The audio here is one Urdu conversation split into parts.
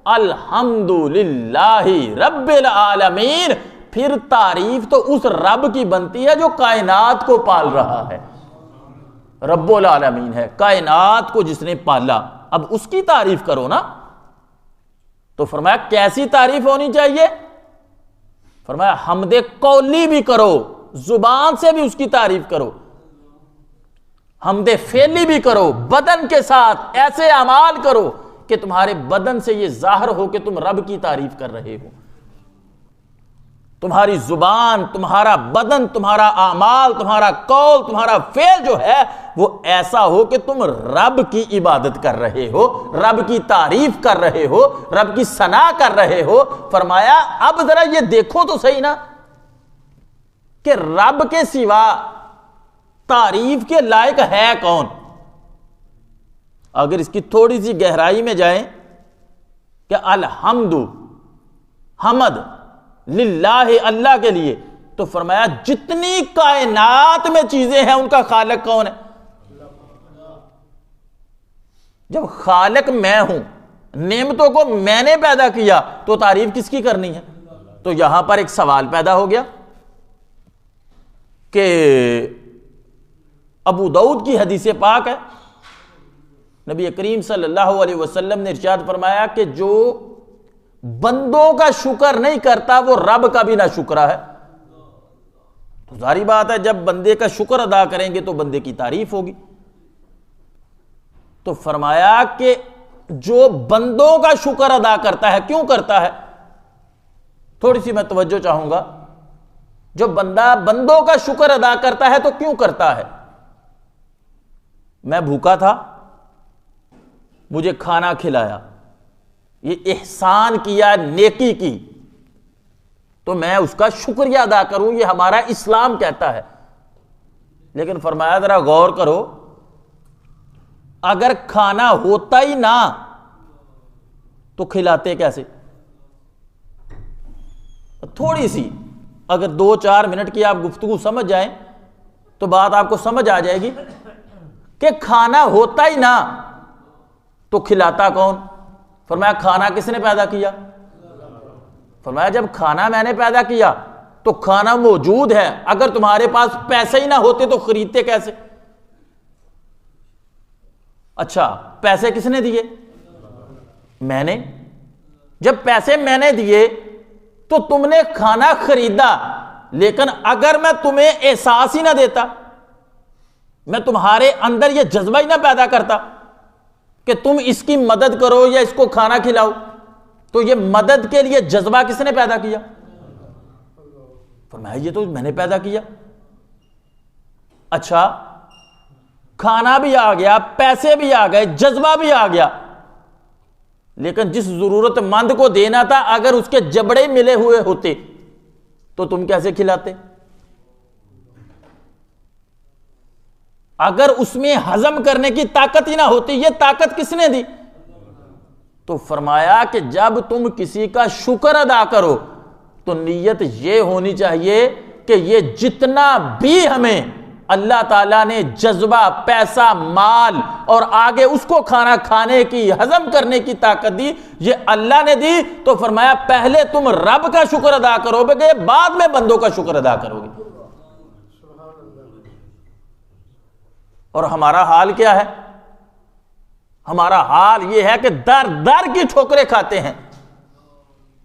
الحمدللہ رب العالمین، پھر تعریف تو اس رب کی بنتی ہے جو کائنات کو پال رہا ہے، رب العالمین ہے، کائنات کو جس نے پالا، اب اس کی تعریف کرو نا۔ تو فرمایا کیسی تعریف ہونی چاہیے؟ فرمایا حمد قولی بھی کرو، زبان سے بھی اس کی تعریف کرو، حمد فعلی بھی کرو، بدن کے ساتھ ایسے اعمال کرو کہ تمہارے بدن سے یہ ظاہر ہو کہ تم رب کی تعریف کر رہے ہو، تمہاری زبان، تمہارا بدن، تمہارا اعمال، تمہارا قول، تمہارا فعل جو ہے وہ ایسا ہو کہ تم رب کی عبادت کر رہے ہو، رب کی تعریف کر رہے ہو، رب کی ثنا کر رہے ہو۔ فرمایا اب ذرا یہ دیکھو تو صحیح نا کہ رب کے سوا تعریف کے لائق ہے کون؟ اگر اس کی تھوڑی سی گہرائی میں جائیں کہ الحمد، حمد للہ، اللہ کے لیے، تو فرمایا جتنی کائنات میں چیزیں ہیں ان کا خالق کون ہے؟ جب خالق میں ہوں، نعمتوں کو میں نے پیدا کیا، تو تعریف کس کی کرنی ہے؟ تو یہاں پر ایک سوال پیدا ہو گیا کہ ابو داؤد کی حدیث پاک ہے، نبی کریم صلی اللہ علیہ وسلم نے ارشاد فرمایا کہ جو بندوں کا شکر نہیں کرتا وہ رب کا بھی نہ شکرا ہے۔ تو ظاہری بات ہے جب بندے کا شکر ادا کریں گے تو بندے کی تعریف ہوگی۔ تو فرمایا کہ جو بندوں کا شکر ادا کرتا ہے، کیوں کرتا ہے؟ تھوڑی سی میں توجہ چاہوں گا۔ جو بندہ بندوں کا شکر ادا کرتا ہے تو کیوں کرتا ہے؟ میں بھوکا تھا، مجھے کھانا کھلایا، یہ احسان کیا، نیکی کی، تو میں اس کا شکریہ ادا کروں، یہ ہمارا اسلام کہتا ہے۔ لیکن فرمایا ذرا غور کرو، اگر کھانا ہوتا ہی نہ تو کھلاتے کیسے؟ تھوڑی سی اگر 2-4 منٹ کی آپ گفتگو سمجھ جائیں تو بات آپ کو سمجھ آ جائے گی کہ کھانا ہوتا ہی نہ تو کھلاتا کون؟ فرمایا کھانا کس نے پیدا کیا؟ فرمایا جب کھانا میں نے پیدا کیا تو کھانا موجود ہے، اگر تمہارے پاس پیسے ہی نہ ہوتے تو خریدتے کیسے؟ اچھا پیسے کس نے دیے؟ میں نے۔ جب پیسے میں نے دیے تو تم نے کھانا خریدا، لیکن اگر میں تمہیں احساس ہی نہ دیتا، میں تمہارے اندر یہ جذبہ ہی نہ پیدا کرتا کہ تم اس کی مدد کرو یا اس کو کھانا کھلاؤ، تو یہ مدد کے لیے جذبہ کس نے پیدا کیا؟ فرمایا یہ تو میں نے پیدا کیا۔ اچھا کھانا بھی آ گیا، پیسے بھی آ گئے، جذبہ بھی آ گیا، لیکن جس ضرورت مند کو دینا تھا اگر اس کے جبڑے ملے ہوئے ہوتے تو تم کیسے کھلاتے؟ اگر اس میں ہضم کرنے کی طاقت ہی نہ ہوتی، یہ طاقت کس نے دی؟ تو فرمایا کہ جب تم کسی کا شکر ادا کرو تو نیت یہ ہونی چاہیے کہ یہ جتنا بھی ہمیں اللہ تعالیٰ نے جذبہ، پیسہ، مال اور آگے اس کو کھانا کھانے کی، ہضم کرنے کی طاقت دی، یہ اللہ نے دی۔ تو فرمایا پہلے تم رب کا شکر ادا کرو گے، بعد میں بندوں کا شکر ادا کرو گے۔ اور ہمارا حال کیا ہے؟ ہمارا حال یہ ہے کہ در در کی ٹھوکریں کھاتے ہیں،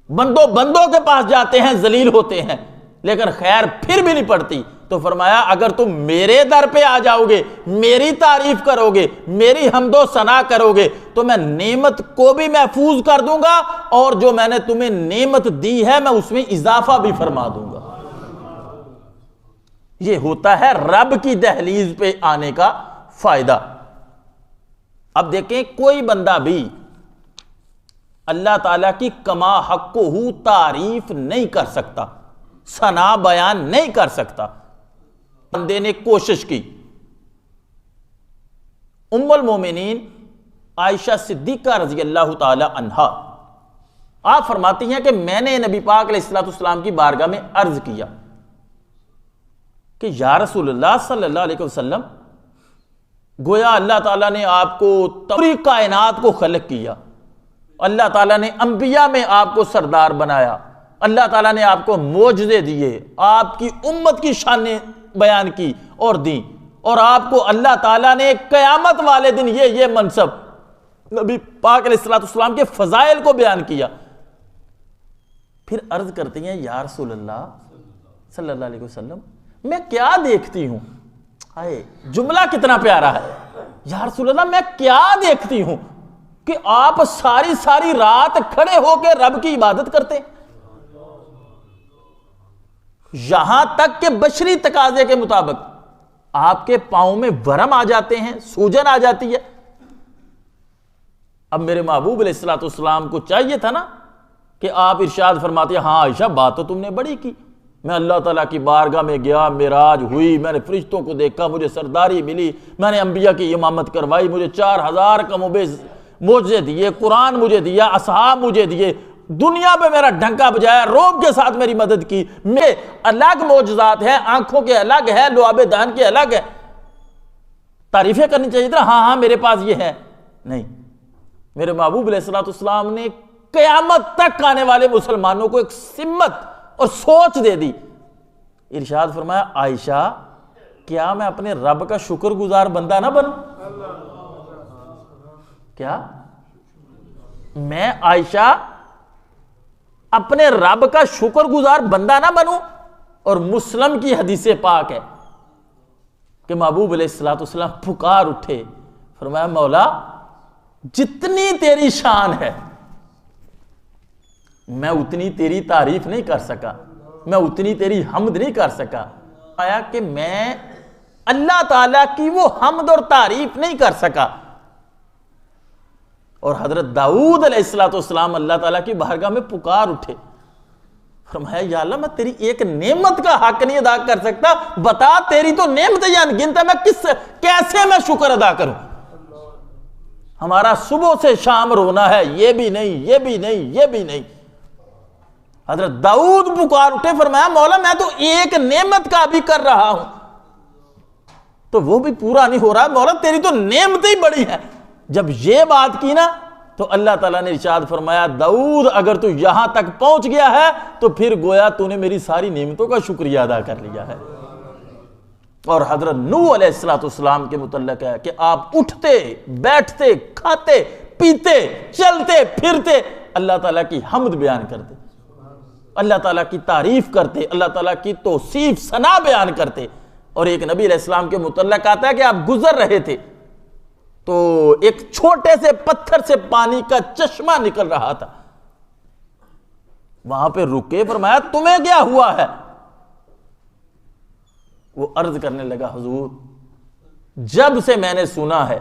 بندوں کے پاس جاتے ہیں، ذلیل ہوتے ہیں، لیکن خیر پھر بھی نہیں پڑتی۔ تو فرمایا اگر تم میرے در پہ آ جاؤ گے، میری تعریف کرو گے، میری حمد و ثنا کرو گے، تو میں نعمت کو بھی محفوظ کر دوں گا، اور جو میں نے تمہیں نعمت دی ہے میں اس میں اضافہ بھی فرما دوں گا۔ یہ ہوتا ہے رب کی دہلیز پہ آنے کا فائدہ۔ اب دیکھیں کوئی بندہ بھی اللہ تعالیٰ کی کما حقہ تعریف نہیں کر سکتا، ثنا بیان نہیں کر سکتا۔ بندے نے کوشش کی۔ ام المومنین عائشہ صدیقہ رضی اللہ تعالی عنہا آپ فرماتی ہیں کہ میں نے نبی پاک علیہ الصلوۃ والسلام کی بارگاہ میں عرض کیا کہ یا رسول اللہ صلی اللہ علیہ وسلم، گویا اللہ تعالیٰ نے آپ کو پوری کائنات کو خلق کیا اللہ تعالیٰ نے انبیاء میں آپ کو سردار بنایا، اللہ تعالیٰ نے آپ کو معجزے دیے، آپ کی امت کی شانیں بیان کی اور دیں، اور آپ کو اللہ تعالیٰ نے قیامت والے دن یہ منصب نبی پاک علیہ السلام کے فضائل کو بیان کیا۔ پھر عرض کرتی ہیں یا رسول اللہ صلی اللہ علیہ وسلم میں کیا دیکھتی ہوں؟ جملہ کتنا پیارا ہے، یا رسول اللہ میں کیا دیکھتی ہوں کہ آپ ساری رات کھڑے ہو کے رب کی عبادت کرتے ہیں، یہاں تک کہ بشری تقاضے کے مطابق آپ کے پاؤں میں ورم آ جاتے ہیں، سوجن آ جاتی ہے۔ اب میرے محبوب علیہ السلام کو چاہیے تھا نا کہ آپ ارشاد فرماتے ہیں ہاں عائشہ بات تو تم نے بڑی کی، میں اللہ تعالیٰ کی بارگاہ میں گیا، معراج ہوئی، میں نے فرشتوں کو دیکھا، مجھے سرداری ملی، میں نے انبیاء کی امامت کروائی، مجھے 4000 کم و بیش معجزے دیے، قرآن مجھے دیا، اصحاب مجھے دیے، دنیا پہ میرا ڈھنکا بجایا، روب کے ساتھ میری مدد کی، میرے الگ معجزات ہیں، آنکھوں کے الگ ہے، لعاب دہن کے الگ ہے۔ تعریفیں کرنی چاہیے تھا ہاں میرے پاس یہ ہے، نہیں، میرے محبوب علیہ السلام نے قیامت تک آنے والے مسلمانوں کو ایک سمت اور سوچ دے دی۔ ارشاد فرمایا عائشہ کیا میں اپنے رب کا شکر گزار بندہ نہ بنوں؟ کیا میں عائشہ اپنے رب کا شکر گزار بندہ نہ بنوں؟ اور مسلم کی حدیث پاک ہے کہ محبوب علیہ السلام پکار اٹھے، فرمایا مولا جتنی تیری شان ہے میں اتنی تیری تعریف نہیں کر سکا، میں اتنی تیری حمد نہیں کر سکا، آیا کہ میں اللہ تعالیٰ کی وہ حمد اور تعریف نہیں کر سکا۔ اور حضرت داؤد علیہ السلام اللہ تعالیٰ کی بارگاہ میں پکار اٹھے، فرمایا یا اللہ میں تیری ایک نعمت کا حق نہیں ادا کر سکتا، بتا تیری تو نعمت یا انگنت ہے، میں کیسے میں شکر ادا کروں؟ ہمارا صبح سے شام رونا ہے، یہ بھی نہیں، یہ بھی نہیں، یہ بھی نہیں۔ حضرت داؤد پکار اٹھے، فرمایا مولا میں تو ایک نعمت کا بھی کر رہا ہوں تو وہ بھی پورا نہیں ہو رہا، مولا تیری تو نعمت ہی بڑی ہے۔ جب یہ بات کی نا تو اللہ تعالیٰ نے ارشاد فرمایا داؤد اگر تو یہاں تک پہنچ گیا ہے تو پھر گویا تو نے میری ساری نعمتوں کا شکریہ ادا کر لیا ہے۔ اور حضرت نوح علیہ السلام کے متعلق ہے کہ آپ اٹھتے بیٹھتے کھاتے پیتے چلتے پھرتے اللہ تعالیٰ کی حمد بیان کرتے، اللہ تعالیٰ کی تعریف کرتے، اللہ تعالیٰ کی توصیف ثنا بیان کرتے۔ اور ایک نبی علیہ السلام کے متعلق آتا ہے کہ آپ گزر رہے تھے تو ایک چھوٹے سے پتھر سے پانی کا چشمہ نکل رہا تھا، وہاں پہ رکے، فرمایا تمہیں کیا ہوا ہے؟ وہ عرض کرنے لگا حضور جب سے میں نے سنا ہے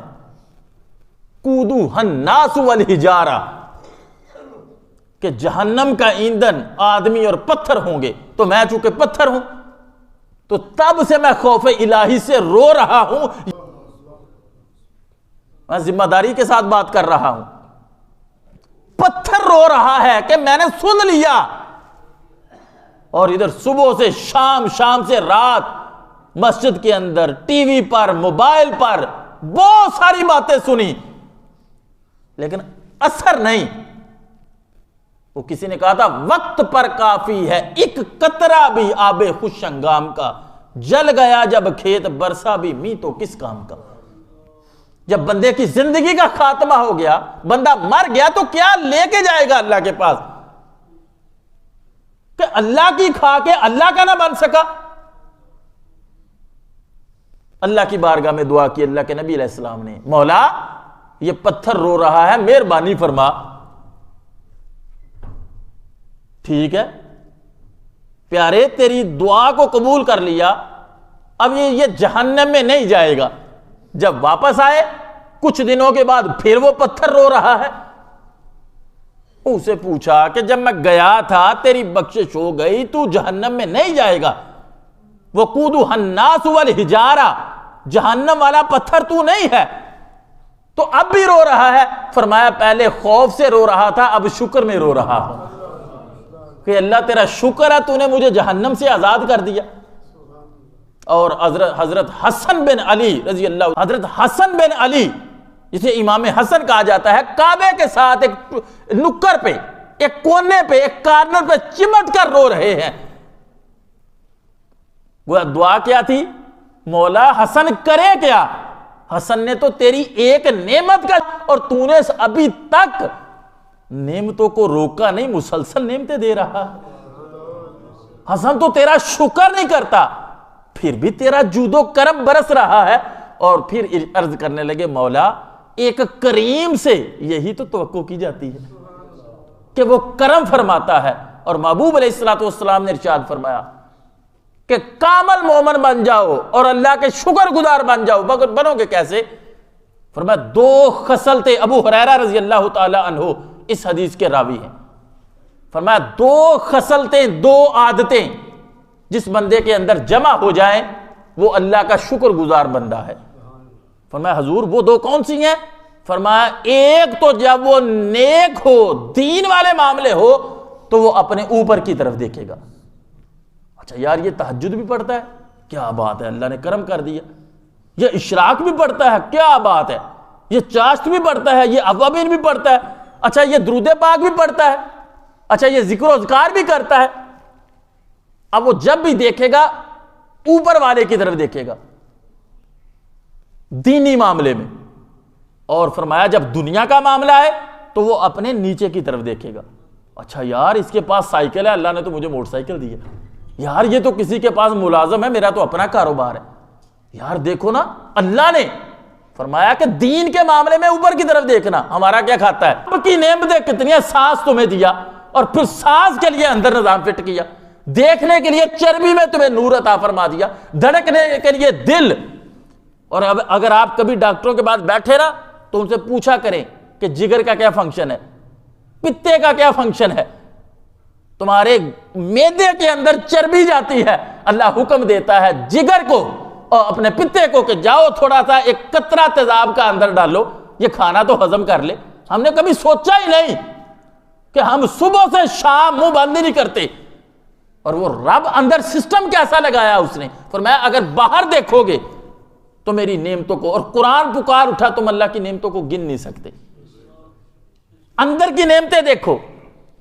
قودوہ الناس والحجارہ کہ جہنم کا ایندھن آدمی اور پتھر ہوں گے، تو میں چونکہ پتھر ہوں تو تب سے میں خوف الہی سے رو رہا ہوں، میں ذمہ داری کے ساتھ بات کر رہا ہوں، پتھر رو رہا ہے کہ میں نے سن لیا، اور ادھر صبح سے شام، شام سے رات مسجد کے اندر ٹی وی پر موبائل پر بہت ساری باتیں سنی لیکن اثر نہیں۔ وہ کسی نے کہا تھا وقت پر کافی ہے ایک قطرہ بھی آب خوش ہنگام کا، جل گیا جب کھیت برسا بھی می تو کس کام کا۔ جب بندے کی زندگی کا خاتمہ ہو گیا، بندہ مر گیا تو کیا لے کے جائے گا اللہ کے پاس؟ کہ اللہ کی کھا کے اللہ کا نہ بن سکا۔ اللہ کی بارگاہ میں دعا کی اللہ کے نبی علیہ السلام نے، مولا یہ پتھر رو رہا ہے مہربانی فرما۔ ٹھیک ہے پیارے تیری دعا کو قبول کر لیا، اب یہ جہنم میں نہیں جائے گا۔ جب واپس آئے کچھ دنوں کے بعد پھر وہ پتھر رو رہا ہے، اسے پوچھا کہ جب میں گیا تھا تیری بخشش ہو گئی، تو جہنم میں نہیں جائے گا، وقودوہ الناس والحجارہ جہنم والا پتھر تو نہیں ہے، تو اب بھی رو رہا ہے؟ فرمایا پہلے خوف سے رو رہا تھا، اب شکر میں رو رہا ہوں کہ اللہ تیرا شکر ہے تو نے مجھے جہنم سے آزاد کر دیا۔ اور حضرت حسن بن علی رضی اللہ، حضرت حسن بن علی جسے امام حسن کہا جاتا ہے، کعبے کے ساتھ ایک نکر پہ، ایک کونے پہ، ایک کارنر پہ چمٹ کر رو رہے ہیں۔ وہ دعا کیا تھی؟ مولا حسن کرے کیا؟ حسن نے تو تیری ایک نعمت کا، اور تو نے ابھی تک نعمتوں کو روکا نہیں، مسلسل نعمتیں دے رہا۔ حسن تو تیرا شکر نہیں کرتا، پھر بھی تیرا جود و کرم برس رہا ہے۔ اور پھر عرض کرنے لگے مولا ایک کریم سے یہی تو توقع کی جاتی ہے کہ وہ کرم فرماتا ہے۔ اور محبوب علیہ الصلوۃ والسلام نے ارشاد فرمایا کہ کامل مومن بن جاؤ اور اللہ کے شکر گزار بن جاؤ۔ بنو گے کیسے؟ فرمایا دو خصلتیں، ابو ہریرہ رضی اللہ تعالی عنہ اس حدیث کے راوی ہیں، فرمایا دو خصلتیں، دو عادتیں جس بندے کے اندر جمع ہو جائیں وہ اللہ کا شکر گزار بندہ ہے۔ فرمایا حضور وہ دو کون سی ہیں؟ فرمایا ایک تو جب وہ نیک ہو، دین والے معاملے ہو، تو وہ اپنے اوپر کی طرف دیکھے گا۔ اچھا یار یہ تہجد بھی پڑھتا ہے، کیا بات ہے، اللہ نے کرم کر دیا۔ یہ اشراق بھی پڑھتا ہے، کیا بات ہے۔ یہ چاشت بھی پڑھتا ہے، یہ اوابین بھی پڑھتا ہے، اچھا یہ درود پاک بھی پڑھتا ہے، اچھا یہ ذکر و اذکار بھی کرتا ہے۔ اب وہ جب بھی دیکھے گا اوپر والے کی طرف دیکھے گا دینی معاملے میں، اور فرمایا جب دنیا کا معاملہ ہے تو وہ اپنے نیچے کی طرف دیکھے گا۔ اچھا یار اس کے پاس سائیکل ہے، اللہ نے تو مجھے موٹر سائیکل دی ہے، یار یہ تو کسی کے پاس ملازم ہے، میرا تو اپنا کاروبار ہے، یار دیکھو نا۔ اللہ نے فرمایا کہ دین کے معاملے میں اوپر کی طرف دیکھنا۔ ہمارا کیا کھاتا ہے؟ اب کی نعمتیں کتنی ہیں، سانس تمہیں دیا اور پھر سانس کے لیے اندر نظام فٹ کیا، دیکھنے کے لیے چربی میں تمہیں نور عطا فرما دیا، دھڑکنے کے لیے دل۔ اور اب اگر آپ کبھی ڈاکٹروں کے پاس بیٹھے نا تو ان سے پوچھا کریں کہ جگر کا کیا فنکشن ہے، پتے کا کیا فنکشن ہے، تمہارے معدے کے اندر چربی جاتی ہے، اللہ حکم دیتا ہے جگر کو اور اپنے پتے کو کہ جاؤ تھوڑا سا ایک قطرہ تیزاب کا اندر ڈالو، یہ کھانا تو ہضم کر لے۔ ہم نے کبھی سوچا ہی نہیں کہ ہم صبح سے شام منہ بند نہیں کرتے، اور وہ رب اندر سسٹم کیسا لگایا اس نے۔ فرمایا اگر باہر دیکھو گے تو میری نعمتوں کو، اور قرآن پکار اٹھا تم اللہ کی نعمتوں کو گن نہیں سکتے۔ اندر کی نعمتیں دیکھو،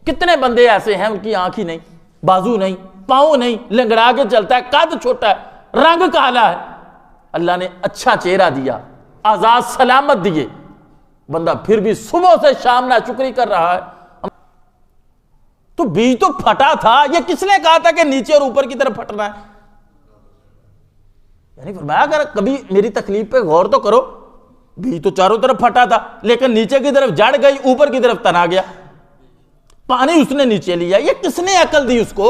کتنے بندے ایسے ہیں ان کی آنکھ ہی نہیں، بازو نہیں، پاؤں نہیں، لنگڑا کے چلتا ہے، قد چھوٹا ہے، رنگ کالا ہے، اللہ نے اچھا چہرہ دیا، آزاد سلامت دیے، بندہ پھر بھی صبح سے شام ناشکری کر رہا ہے۔ تو بیج تو پھٹا تھا، یہ کس نے کہا تھا کہ نیچے اور اوپر کی طرف پھٹنا ہے؟ یعنی فرمایا اگر کبھی میری تکلیف پہ غور تو کرو، بیج تو چاروں طرف پھٹا تھا لیکن نیچے کی طرف جڑ گئی، اوپر کی طرف تنا گیا، پانی اس نے نیچے لیا، یہ کس نے عقل دی اس کو؟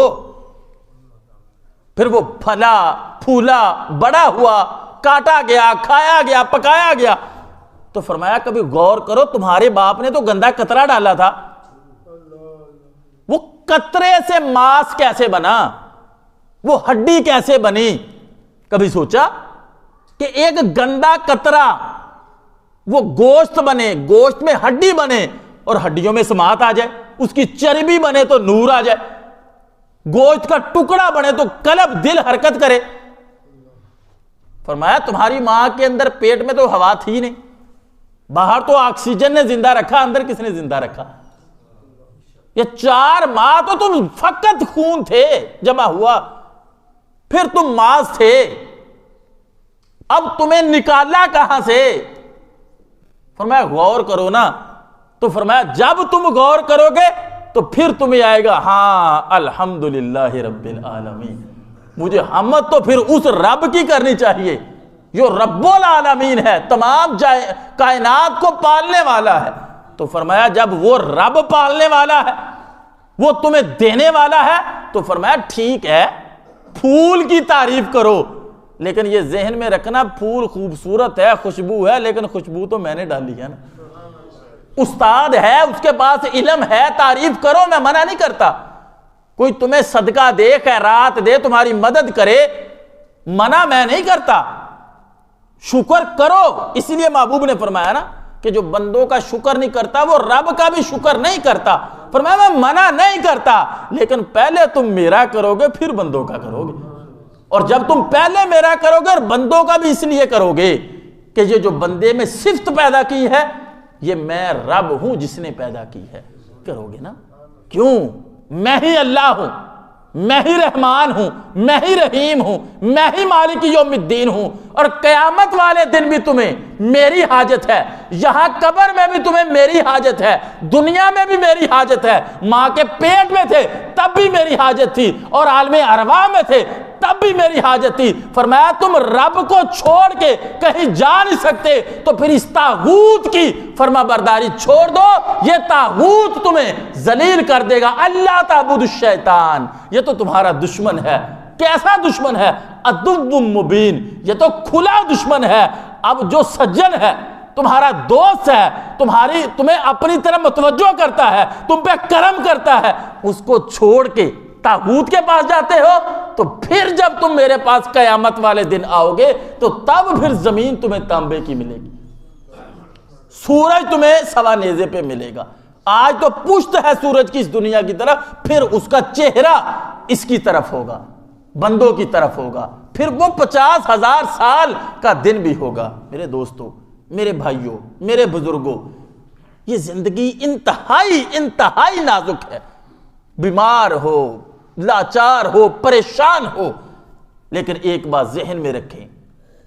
پھر وہ پھلا پھولا، بڑا ہوا، کاٹا گیا، کھایا گیا، پکایا گیا۔ تو فرمایا کبھی غور کرو تمہارے باپ نے تو گندا قطرہ ڈالا تھا، وہ قطرے سے ماس کیسے بنا، وہ ہڈی کیسے بنی؟ کبھی سوچا کہ ایک گندا قطرہ وہ گوشت بنے، گوشت میں ہڈی بنے اور ہڈیوں میں سماعت آ جائے، اس کی چربی بنے تو نور آ جائے، گوشت کا ٹکڑا بنے تو قلب دل حرکت کرے۔ فرمایا تمہاری ماں کے اندر پیٹ میں تو ہوا تھی نہیں، باہر تو آکسیجن نے زندہ رکھا، اندر کس نے زندہ رکھا؟ یہ 4 ماہ تو تم فقط خون تھے جمع ہوا، پھر تم ماس تھے، اب تمہیں نکالا کہاں سے؟ فرمایا غور کرو نا۔ تو فرمایا جب تم غور کرو گے تو پھر تمہیں آئے گا ہاں الحمدللہ رب العالمین، مجھے حمد تو پھر اس رب کی کرنی چاہیے جو رب العالمین ہے، تمام کائنات کو پالنے والا ہے۔ تو فرمایا جب وہ رب پالنے والا ہے، وہ تمہیں دینے والا ہے، تو فرمایا ٹھیک ہے پھول کی تعریف کرو، لیکن یہ ذہن میں رکھنا پھول خوبصورت ہے، خوشبو ہے، لیکن خوشبو تو میں نے ڈالی ہے نا۔ استاد ہے، اس کے پاس علم ہے، تعریف کرو، میں منع نہیں کرتا، کوئی تمہیں صدقہ دے، خیرات دے، تمہاری مدد کرے، منع میں نہیں کرتا، شکر کرو۔ اسی لیے محبوب نے فرمایا نا کہ جو بندوں کا شکر نہیں کرتا وہ رب کا بھی شکر نہیں کرتا۔ فرمایا میں منع نہیں کرتا، لیکن پہلے تم میرا کرو گے پھر بندوں کا کرو گے، اور جب تم پہلے میرا کرو گے اور بندوں کا بھی اس لیے کرو گے کہ یہ جو بندے میں صفت پیدا کی ہے یہ میں رب ہوں جس نے پیدا کی ہے؟ کرو گے نا؟ کیوں؟ میں ہی اللہ ہوں، میں ہی رحمان ہوں، میں ہی رحیم ہوں، میں ہی مالک یوم الدین ہوں، اور قیامت والے دن بھی تمہیں میری حاجت ہے، یہاں قبر میں بھی تمہیں میری حاجت ہے، دنیا میں بھی میری حاجت ہے، ماں کے پیٹ میں تھے تب بھی میری حاجت تھی، اور عالم ارواح میں تھے تب بھی میری حاجت تھی۔ فرمایا تم رب کو چھوڑ کے کہیں جا نہیں سکتے تو پھر اس طاغوت کی فرما برداری چھوڑ دو، یہ طاغوت تمہیں ذلیل کر دے گا۔ اللہ تعبد الشیطان، یہ تو تمہارا دشمن ہے۔ کیسا دشمن ہے؟ عدو مبین، یہ تو کھلا دشمن ہے۔ اب جو سجن ہے، تمہارا دوست ہے، تمہیں اپنی طرف متوجہ کرتا ہے، تم پہ کرم کرتا ہے، اس کو چھوڑ کے طاغوت کے پاس جاتے ہو، تو پھر جب تم میرے پاس قیامت والے دن آؤ گے تو تب پھر زمین تمہیں تانبے کی ملے گی، سورج تمہیں سوا نیزے پہ ملے گا۔ آج تو پشت ہے سورج کی اس دنیا کی طرف، پھر اس کا چہرہ اس کی طرف ہوگا، بندوں کی طرف ہوگا، پھر وہ 50,000 سال کا دن بھی ہوگا۔ میرے دوستو، میرے بھائیوں، میرے بزرگوں، یہ زندگی انتہائی نازک ہے۔ بیمار ہو، لاچار ہو، پریشان ہو، لیکن ایک بات ذہن میں رکھیں،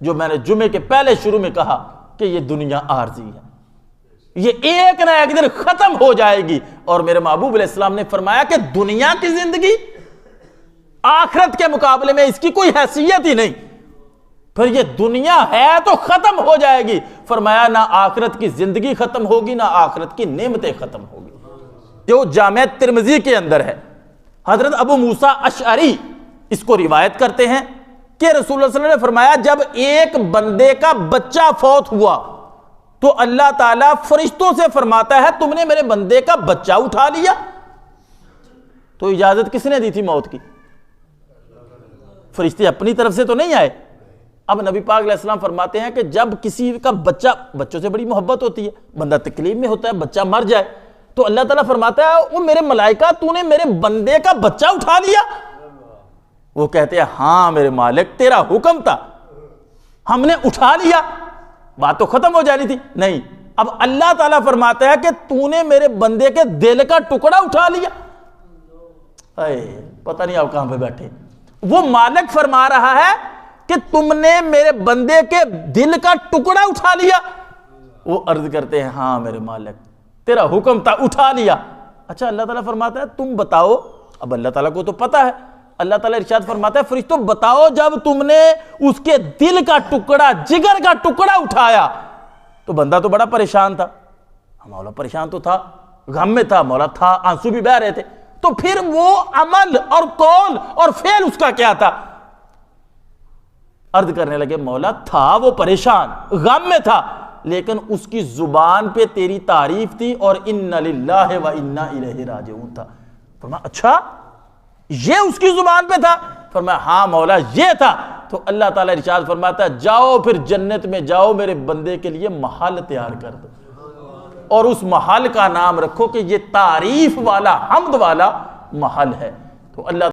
جو میں نے جمعے کے پہلے شروع میں کہا کہ یہ دنیا عارضی ہے، یہ ایک نہ ایک دن ختم ہو جائے گی۔ اور میرے محبوب علیہ السلام نے فرمایا کہ دنیا کی زندگی آخرت کے مقابلے میں اس کی کوئی حیثیت ہی نہیں، پھر یہ دنیا ہے تو ختم ہو جائے گی۔ فرمایا نہ آخرت کی زندگی ختم ہوگی، نہ آخرت کی نعمتیں ختم ہوگی۔ جو جامع ترمذی کے اندر ہے، حضرت ابو موسیٰ اشعری اس کو روایت کرتے ہیں کہ رسول اللہ صلی اللہ علیہ وسلم نے فرمایا جب ایک بندے کا بچہ فوت ہوا تو اللہ تعالیٰ فرشتوں سے فرماتا ہے تم نے میرے بندے کا بچہ اٹھا لیا؟ تو اجازت کس نے دی تھی موت کی؟ فرشتے اپنی طرف سے تو نہیں آئے۔ اب نبی پاک علیہ السلام فرماتے ہیں کہ جب کسی کا بچوں سے بڑی محبت ہوتی ہے، بندہ تکلیف میں ہوتا ہے، بچہ مر جائے تو اللہ تعالیٰ فرماتا ہے وہ میرے ملائکہ تو نے میرے بندے کا بچہ اٹھا لیا؟ وہ کہتے ہیں ہاں میرے مالک تیرا حکم تھا، ہم نے اٹھا لیا، بات تو ختم ہو جانی تھی۔ نہیں، اب اللہ تعالیٰ فرماتا ہے کہ تو نے میرے بندے کے دل کا ٹکڑا اٹھا لیا۔ پتہ نہیں آپ کہاں پہ بیٹھے، وہ مالک فرما رہا ہے کہ تم نے میرے بندے کے دل کا ٹکڑا اٹھا لیا۔ وہ عرض کرتے ہیں ہاں میرے مالک تیرا حکم تھا، اٹھا لیا۔ اچھا، اللہ تعالیٰ فرماتا ہے تم بتاؤ، اب اللہ تعالیٰ کو تو پتا ہے، اللہ تعالیٰ ارشاد فرماتا ہے فرشتوں بتاؤ جب تم نے اس کے دل کا ٹکڑا، جگر کا ٹکڑا اٹھایا تو بندہ تو بڑا پریشان تھا، مولا پریشان تو تھا، غم میں تھا، مولا تھا، آنسو بھی بہہ رہے تھے، تو پھر وہ عمل اور قول اور فعل اس کا کیا تھا؟ عرض کرنے لگے مولا تھا وہ پریشان، غم میں تھا، لیکن اس کی زبان پہ تیری تعریف تھی اور اِنَّ لِلَّهِ وَإِنَّا إِلَيْهِ رَاجِعُونَ تھا۔ فرمایا اچھا یہ اس کی زبان پہ تھا؟ فرمایا ہاں مولا یہ تھا۔ تو اللہ تعالیٰ ارشاد فرماتا ہے جاؤ پھر جنت میں جاؤ، میرے بندے کے لیے محل تیار کر دو، اور اس محل کا نام رکھو کہ یہ تعریف والا، حمد والا محل ہے۔ تو اللہ